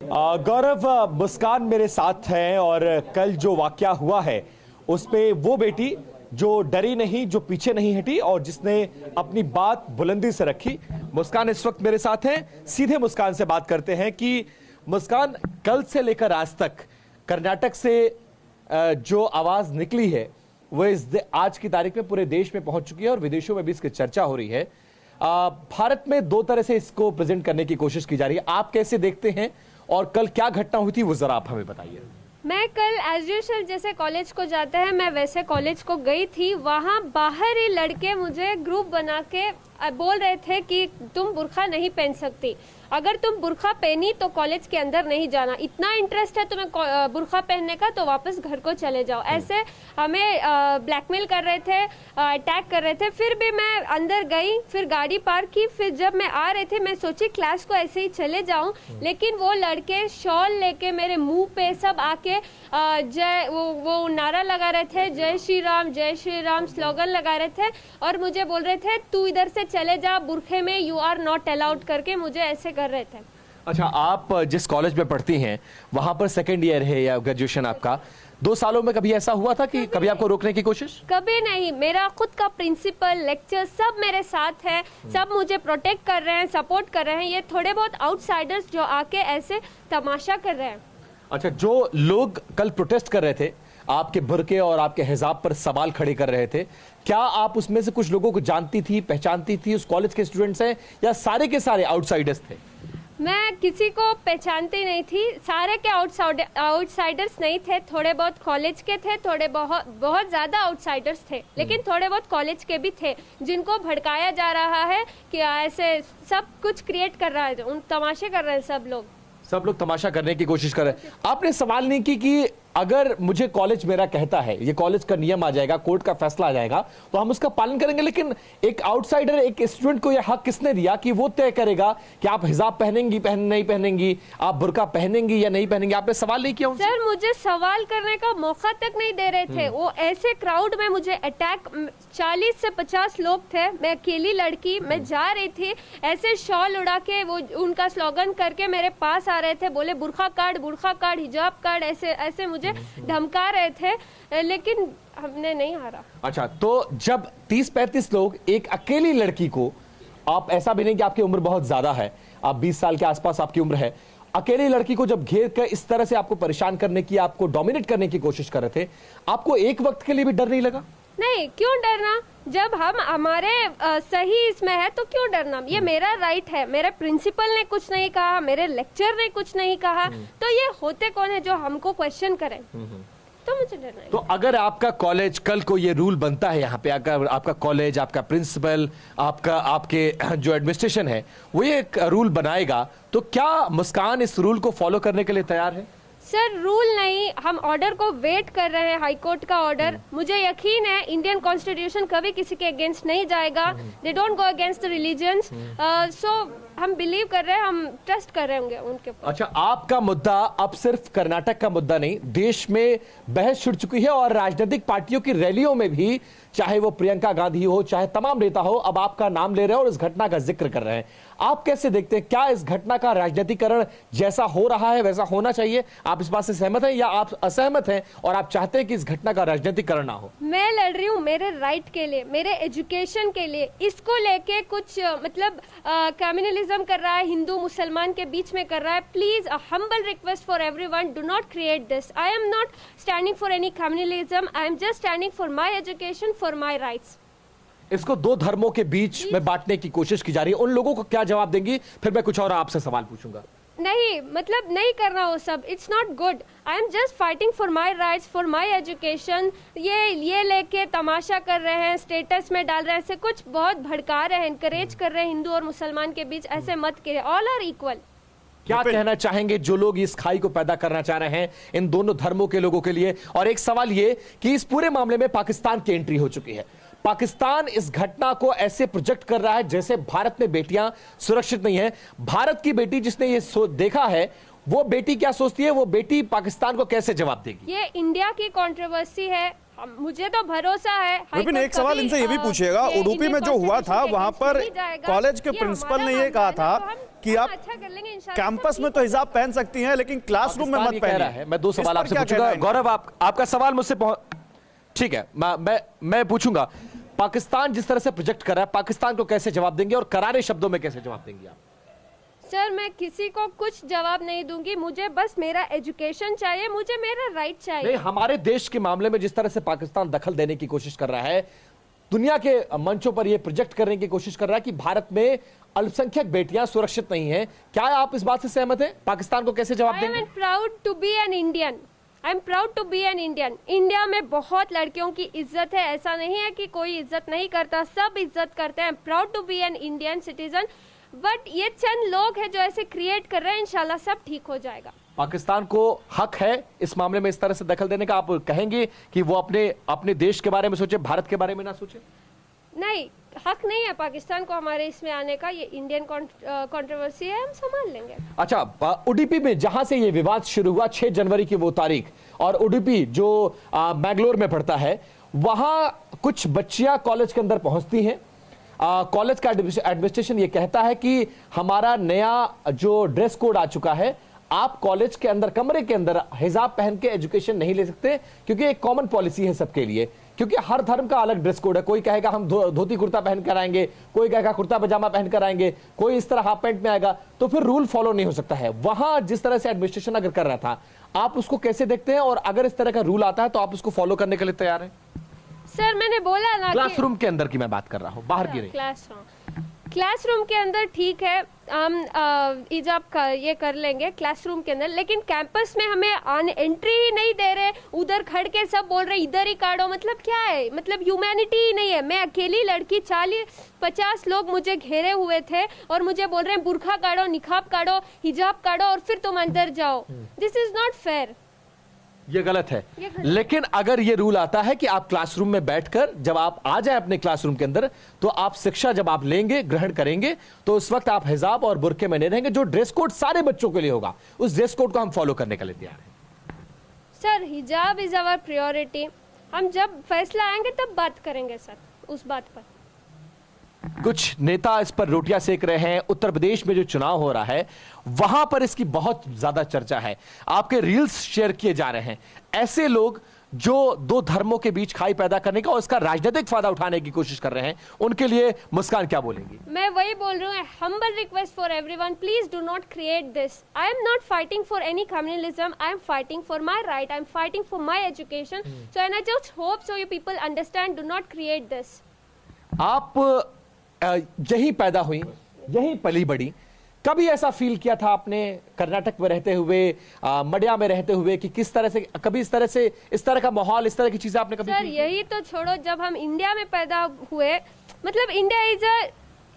गौरव, मुस्कान मेरे साथ हैं और कल जो वाकया हुआ है उस पे वो बेटी जो डरी नहीं, जो पीछे नहीं हटी और जिसने अपनी बात बुलंदी से रखी, मुस्कान इस वक्त मेरे साथ हैं। सीधे मुस्कान से बात करते हैं कि मुस्कान, कल से लेकर आज तक कर्नाटक से जो आवाज निकली है वो आज की तारीख में पूरे देश में पहुंच चुकी है और विदेशों में भी इसकी चर्चा हो रही है। भारत में दो तरह से इसको प्रेजेंट करने की कोशिश की जा रही है, आप कैसे देखते हैं और कल क्या घटना हुई थी वो जरा आप हमें बताइए। मैं कल एज यूजुअल जैसे कॉलेज को जाते हैं मैं वैसे कॉलेज को गई थी। वहाँ बाहर ही लड़के मुझे ग्रुप बना के बोल रहे थे कि तुम बुर्का नहीं पहन सकती, अगर तुम बुर्का पहनी तो कॉलेज के अंदर नहीं जाना, इतना इंटरेस्ट है तुम्हें बुर्का पहनने का तो वापस घर को चले जाओ। ऐसे हमें ब्लैकमेल कर रहे थे, अटैक कर रहे थे। फिर भी मैं अंदर गई, फिर गाड़ी पार्क की, फिर जब मैं आ रहे थे मैं सोची क्लास को ऐसे ही चले जाऊं, लेकिन वो लड़के शॉल लेके मेरे मुंह पे सब आके वो नारा लगा रहे थे, जय श्री राम स्लोगन लगा रहे थे और मुझे बोल रहे थे तू इधर से चले जा, बुरखे में यू आर नॉट अलाउड करके मुझे ऐसे कर रहे थे। अच्छा, आप जिस कॉलेज में पढ़ती हैं वहां पर सेकेंड ईयर है या ग्रेजुएशन आपका, 2 सालों में कभी ऐसा हुआ था कि कभी आपको रोकने की कोशिश? कभी नहीं, मेरा खुद का प्रिंसिपल, लेक्चर सब मेरे साथ है, सब मुझे प्रोटेक्ट कर रहे हैं, सपोर्ट कर रहे हैं। ये थोड़े बहुत आउटसाइडर्स जो आके ऐसे तमाशा कर रहे हैं। अच्छा, जो लोग कल प्रोटेस्ट कर रहे थे, आपके बुर्के और आपके हिजाब पर सवाल खड़े कर रहे थे, क्या आप उसमें से कुछ लोगों को जानती थी, पहचानती थी? उस कॉलेज के स्टूडेंट्स हैं या सारे के सारे आउटसाइडर्स थे? मैं किसी को पहचानती नहीं थी, सारे के आउटसाइडर्स नहीं थे, थोड़े बहुत कॉलेज के थे, थोड़े बहुत ज्यादा आउटसाइडर्स थे, लेकिन थोड़े बहुत कॉलेज के भी थे जिनको भड़काया जा रहा है कि ऐसे सब कुछ क्रिएट कर रहा है, उन तमाशे कर रहे हैं सब लोग तमाशा करने की कोशिश कर रहे हैं। आपने सवाल नहीं की कि अगर मुझे कॉलेज मेरा कहता है, ये कॉलेज का नियम आ जाएगा, कोर्ट का फैसला आ जाएगा तो हम उसका पालन करेंगे, लेकिन एक आउटसाइडर, एक स्टूडेंट को यह हक किसने दिया कि वो तय करेगा कि आप हिजाब पहनेंगी नहीं पहनेंगी, आप बुर्का पहनेंगी या नहीं पहनेंगी? आपने सवाल नहीं किया उनसे? सर, मुझे सवाल करने का मौका तक नहीं दे रहे थे। वो ऐसे क्राउड में मुझे अटैक, 40 से 50 लोग थे, मैं अकेली लड़की, मैं जा रही थी, ऐसे शॉल उड़ा के वो उनका स्लोगन करके मेरे पास आ रहे थे, बोले बुर्का काट, हिजाब काट, ऐसे मुझे धमका रहे थे, लेकिन हमने नहीं हारा। अच्छा, तो जब 30-35 लोग एक अकेली लड़की को, आप ऐसा भी नहीं कि आपकी उम्र बहुत ज्यादा है, आप 20 साल के आसपास आपकी उम्र है, अकेली लड़की को जब घेर कर इस तरह से आपको परेशान करने की, आपको डोमिनेट करने की कोशिश कर रहे थे, आपको एक वक्त के लिए भी डर नहीं लगा? नहीं, क्यों डरना? जब हम हमारे सही इसमें है तो क्यों डरना? ये मेरा राइट है, मेरे प्रिंसिपल ने कुछ नहीं कहा, मेरे लेक्चर ने कुछ नहीं कहा, तो ये होते कौन है जो हमको क्वेश्चन करें? तो मुझे डरना है। तो अगर आपका कॉलेज कल को ये रूल बनता है, यहाँ पे अगर आपका कॉलेज, आपका प्रिंसिपल, आपके जो एडमिनिस्ट्रेशन है वो ये रूल बनाएगा, तो क्या मुस्कान इस रूल को फॉलो करने के लिए तैयार है? सर, रूल नहीं, हम ऑर्डर को वेट कर रहे हैं, हाई कोर्ट का ऑर्डर। मुझे यकीन है इंडियन कॉन्स्टिट्यूशन कभी किसी के अगेंस्ट नहीं जाएगा, they don't go against the religions, so हम बिलीव कर रहे हैं, हम ट्रस्ट कर रहे होंगे उनके ऊपर। अच्छा, आपका मुद्दा अब सिर्फ कर्नाटक का मुद्दा नहीं, देश में बहस छिड़ चुकी है और राजनीतिक पार्टियों की रैलियों में भी, चाहे वो प्रियंका गांधी हो, चाहे तमाम नेता हो, अब आपका नाम ले रहे हैं और इस घटना का जिक्र कर रहे हैं। आप कैसे देखते हैं, क्या इस घटना का राजनीतिकरण जैसा हो रहा है वैसा होना चाहिए? आप इस बात से सहमत हैं या आप असहमत हैं और आप चाहते हैं कि इस घटना का राजनीतिकरण ना हो? मैं लड़ रही हूँ मेरे राइट के लिए, मेरे एजुकेशन के लिए। इसको लेके कुछ मतलब कम्युनलिज्म कर रहा है, हिंदू मुसलमान के बीच में कर रहा है। Please, a humble request for everyone, do not create this. I am not standing for any communalism, I am just standing for my education, for my rights. इसको दो धर्मों के बीच में बांटने की कोशिश की जा रही है, उन लोगों को क्या जवाब देंगी? फिर मैं कुछ और आपसे सवाल पूछूंगा। नहीं, मतलब नहीं करना वो सब, it's not good. I am just fighting for my rights, for my education. ये लेके तमाशा कर रहे हैं, स्टेटस में डाल रहे हैं, ऐसे कुछ बहुत भड़का रहे हैं, इनकरेज कर रहे हैं हिंदू और मुसलमान के बीच, ऐसे मत करिए, ऑल आर इक्वल। क्या कहना चाहेंगे जो लोग इस खाई को पैदा करना चाह रहे हैं इन दोनों धर्मों के लोगों के लिए? और एक सवाल ये कि इस पूरे मामले में पाकिस्तान की एंट्री हो चुकी है, पाकिस्तान इस घटना को ऐसे प्रोजेक्ट कर रहा है जैसे भारत में बेटियां सुरक्षित नहीं है। भारत की बेटी जिसने ये देखा है, वो बेटी क्या सोचती है, वो बेटी पाकिस्तान को कैसे जवाब देगी? ये इंडिया की कंट्रोवर्सी है, मुझे तो भरोसा है। विपिन, एक सवाल इनसे ये भी पूछिएगा, उडुपी में जो हुआ था वहां पर कॉलेज के प्रिंसिपल ने ये कहा था कि आप अच्छा कर लेंगे इंशाल्लाह। कैंपस में तो हिजाब पहन सकती हैं लेकिन क्लासरूम में मत पहनिए। मैं 2 सवाल आपसे पूछूंगा। गौरव, आपका सवाल मुझसे ठीक है, मैं पूछूंगा, पाकिस्तान जिस तरह से प्रोजेक्ट कर रहा है, पाकिस्तान को कैसे जवाब देंगे और करारे शब्दों में कैसे जवाब देंगे आप? सर, मैं किसी को कुछ जवाब नहीं दूंगी, मुझे बस मेरा एजुकेशन चाहिए, मुझे मेरा राइट चाहिए। नहीं, हमारे देश के मामले में जिस तरह से पाकिस्तान दखल देने की कोशिश कर रहा है, दुनिया के मंचों पर यह प्रोजेक्ट करने की कोशिश कर रहा है कि भारत में अल्पसंख्यक बेटियां सुरक्षित नहीं हैं, क्या आप इस बात से सहमत हैं? पाकिस्तान को कैसे जवाब देंगे? I am proud to be an Indian. I am proud to be an Indian. India में बहुत लड़कियों की इज्जत है, ऐसा नहीं है कि कोई इज्जत नहीं करता, सब इज्जत करते हैं। Proud to be an Indian citizen. But ये चंद लोग हैं जो ऐसे क्रिएट कर रहे हैं, इंशाल्लाह सब ठीक हो जाएगा। पाकिस्तान को हक है इस मामले में इस तरह से दखल देने का? आप कहेंगे कि वो अपने देश के बारे में सोचे, भारत के बारे में ना सोचे? नहीं, हक नहीं है पाकिस्तान को हमारे इसमें आने का, ये इंडियन कंट्रोवर्सी है, हम संभाल लेंगे। अच्छा, उडुपी में जहां से ये विवाद शुरू हुआ, 6 जनवरी की वो तारीख, और उडुपी जो मैंगलोर में पड़ता है, वहां कुछ बच्चियां कॉलेज के अंदर पहुंचती हैं। कॉलेज का एडमिनिस्ट्रेशन ये कहता है कि हमारा नया जो ड्रेस कोड आ चुका है, आप कॉलेज के अंदर कमरे के अंदर हिजाब पहन के एजुकेशन नहीं ले सकते, क्योंकि एक कॉमन पॉलिसी है सबके लिए, क्योंकि हर धर्म का अलग ड्रेस कोड है। कोई कहेगा हम धोती कुर्ता पहन कर आएंगे, कोई कहेगा कुर्ता पजामा पहन कर आएंगे, कोई इस तरह हाफ पैंट में आएगा, तो फिर रूल फॉलो नहीं हो सकता है। वहां जिस तरह से एडमिनिस्ट्रेशन अगर कर रहा था, आप उसको कैसे देखते हैं? और अगर इस तरह का रूल आता है तो आप उसको फॉलो करने के लिए तैयार हैं? सर, मैंने बोला ना, क्लासरूम के अंदर की मैं बात कर रहा हूँ, बाहर की नहीं। क्लासरूम के अंदर ठीक है, हम हिजाब का ये कर लेंगे क्लासरूम के अंदर, लेकिन कैंपस में हमें एंट्री ही नहीं दे रहे। उधर खड़ के सब बोल रहे इधर ही काटो, मतलब क्या है? मतलब ह्यूमैनिटी ही नहीं है। मैं अकेली लड़की, 40-50 लोग मुझे घेरे हुए थे और मुझे बोल रहे हैं बुर्खा काटो, निकाब काटो, हिजाब काटो और फिर तुम अंदर जाओ। This is not fair. ये गलत है। लेकिन अगर ये रूल आता है कि आप क्लासरूम में बैठकर जब आप आ जाए अपने क्लासरूम के अंदर, तो आप शिक्षा जब आप लेंगे, ग्रहण करेंगे, तो उस वक्त आप हिजाब और बुर्के में नहीं रहेंगे। जो ड्रेस कोड सारे बच्चों के लिए होगा, उस ड्रेस कोड को हम फॉलो करने के लिए तैयार हैं। सर, हिजाब इज आवर प्रायोरिटी। हम जब फैसला आएंगे तब बात करेंगे सर उस बात पर। कुछ नेता इस पर रोटियां सेक रहे हैं। उत्तर प्रदेश में जो चुनाव हो रहा है, वहां पर इसकी बहुत ज्यादा चर्चा है। आपके रील्स शेयर किए जा रहे हैं, ऐसे लोग जो 2 धर्मों के बीच खाई पैदा करने का और इसका राजनीतिक फायदा उठाने की कोशिश कर रहे हैं, उनके लिए मुस्कान क्या बोलेंगी? मैं वही बोल रही हूँ, humble request for everyone, please do not create this. I am not fighting for any communalism, I am fighting for my right, I am fighting for my education. So and I just hope so you people understand, do not create this. आप यहीं पैदा हुई, यहीं पली बड़ी, कभी ऐसा feel किया था आपने कर्नाटक में रहते हुए, मडिया में रहते हुए, कि किस तरह से कभी इस तरह का माहौल, इस तरह की चीजें आपने कभी? सर, यही तो छोड़ो, जब हम इंडिया में पैदा हुए, मतलब India is a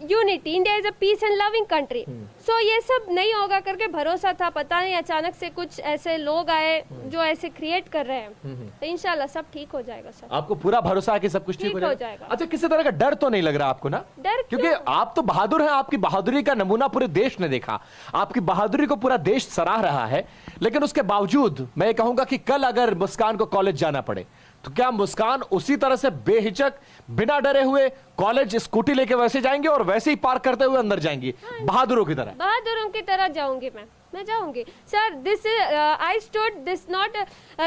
unity, India is a peace and loving country. So ये सब नहीं होगा करके भरोसा था, पता नहीं अचानक से कुछ ऐसे लोग आए जो ऐसे क्रिएट कर रहे हैं। तो इंशाल्लाह सब ठीक हो जाएगा सर। आपको पूरा भरोसा है कि सब कुछ ठीक हो जाएगा? अच्छा, किसी तरह का डर तो नहीं लग रहा आपको ना? डर क्योंकि आप तो बहादुर हैं, आपकी बहादुरी का नमूना पूरे देश ने देखा, आपकी बहादुरी को पूरा देश सराह रहा है। लेकिन उसके बावजूद मैं कहूंगा कि कल अगर मुस्कान को कॉलेज जाना पड़े, तो क्या मुस्कान उसी तरह से बेहिचक, बिना डरे हुए कॉलेज स्कूटी लेके वैसे जाएंगे और वैसे ही पार्क करते हुए अंदर जाएंगी? बहादुरों की तरह? बहादुरों की तरह जाऊंगी मैं जाऊंगी sir. This I stood this not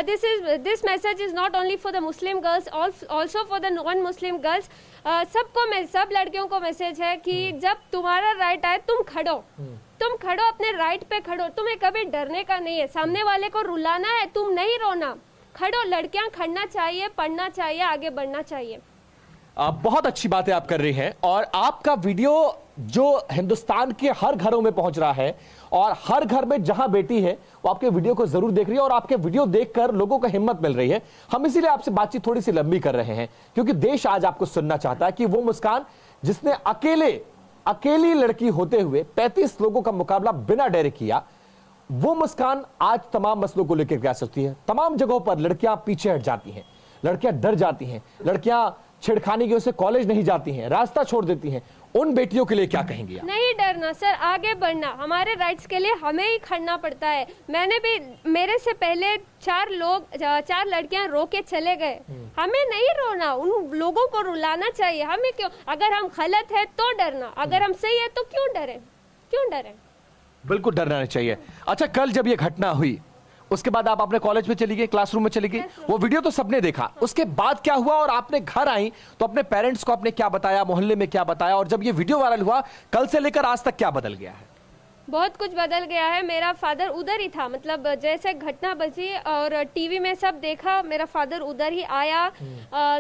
this message is not only for the Muslim girls, also for the non Muslim girls. सबको, सब लड़कियों को मैसेज है कि जब तुम्हारा राइट आए तुम खड़ो, अपने राइट पे खड़ो, तुम्हें कभी डरने का नहीं है। सामने वाले को रुलाना है, तुम नहीं रोना, खड़ो। लड़कियां खड़ना चाहिए, पढ़ना चाहिए, आगे बढ़ना चाहिए। बहुत अच्छी बातें आप कर रही हैं, और आपका वीडियो जो हिंदुस्तान के हर घरों में पहुंच रहा है, और हर घर में जहां बेटी है वो आपके वीडियो को जरूर देख रही है, और आपके वीडियो देखकर लोगों को हिम्मत मिल रही है। हम इसीलिए आपसे बातचीत थोड़ी सी लंबी कर रहे हैं, क्योंकि देश आज आपको सुनना चाहता है कि वो मुस्कान जिसने अकेली लड़की होते हुए 35 लोगों का मुकाबला बिना डरे किया, वो मुस्कान आज तमाम मसलों को लेकर क्या सोचती है। तमाम जगहों पर लड़कियां पीछे हट जाती हैं, लड़कियां डर जाती हैं, लड़कियां छेड़खानी की वजह से कॉलेज नहीं जाती हैं, रास्ता छोड़ देती हैं। उन बेटियों के लिए क्या कहेंगे आप? नहीं डरना सर, आगे बढ़ना। हमारे राइट्स के लिए हमें ही खड़ना पड़ता है। मैंने भी, मेरे से पहले 4 लड़कियां रो के चले गए। हमें नहीं रोना, उन लोगों को रुलाना चाहिए। हमें क्यों? अगर हम गलत है तो डरना, अगर हम सही है तो क्यों डरे? बिल्कुल डरना नहीं चाहिए। अच्छा, कल जब ये घटना हुई उसके बाद आप अपने कॉलेज में चली गई, क्लासरूम में चली गई, वो वीडियो तो सबने देखा, उसके बाद क्या हुआ और आपने घर आई तो अपने पेरेंट्स को आपने क्या बताया, मोहल्ले में क्या बताया, और जब ये वीडियो वायरल हुआ कल से लेकर आज तक क्या बदल गया है? बहुत कुछ बदल गया है। मेरा फादर उधर ही था, मतलब जैसे घटना बची और टीवी में सब देखा, मेरा फादर उधर ही आया।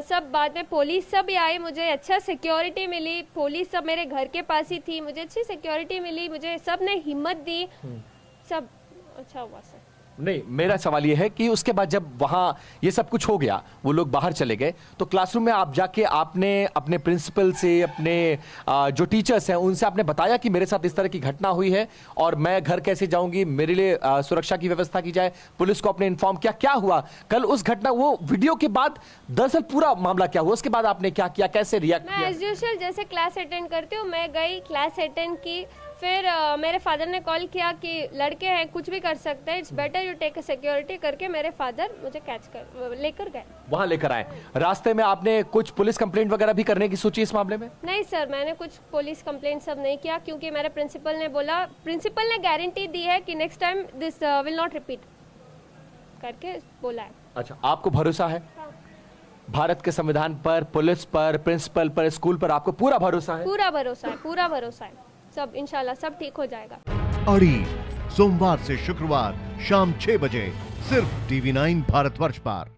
सब बाद में पुलिस सब भी आए, मुझे अच्छा सिक्योरिटी मिली, पुलिस सब मेरे घर के पास ही थी, मुझे अच्छी सिक्योरिटी मिली, मुझे सब ने हिम्मत दी, सब अच्छा हुआ सर। नहीं, मेरा सवाल ये है कि उसके बाद जब वहां ये सब कुछ हो गया, वो लोग बाहर चले गए, तो क्लासरूम में आप जाके आपने अपने प्रिंसिपल से, अपने जो टीचर्स हैं उनसे आपने बताया कि मेरे साथ इस तरह की घटना हुई है और मैं घर कैसे जाऊंगी, मेरे लिए सुरक्षा की व्यवस्था की जाए, पुलिस को आपने इन्फॉर्म किया? क्या हुआ कल उस घटना, वो वीडियो के बाद दरअसल पूरा मामला क्या हुआ, उसके बाद आपने क्या किया, कैसे रिएक्ट किया? मैं एज यूजुअल जैसे क्लास अटेंड करती हूँ, मैं गई, क्लास अटेंड की, फिर मेरे फादर ने कॉल किया कि लड़के हैं, कुछ भी कर सकते हैं, it's better you take security करके मेरे फादर मुझे कैच कर लेकर गए, वहां लेकर आए। रास्ते में आपने कुछ पुलिस कंप्लेंट वगैरह भी करने की सोची इस मामले में? नहीं सर, मैंने कुछ पुलिस कंप्लेंट सब नहीं किया, क्योंकि मेरे प्रिंसिपल ने बोला, प्रिंसिपल ने गारंटी दी है कि next time this will not repeat करके बोला है। अच्छा, आपको भरोसा है भारत के संविधान पर, पुलिस पर, प्रिंसिपल पर, स्कूल पर? आपको पूरा भरोसा है? पूरा भरोसा है, पूरा भरोसा है, सब इंशाल्लाह सब ठीक हो जाएगा। अड़ी सोमवार से शुक्रवार शाम 6 बजे सिर्फ TV9 भारतवर्ष पर।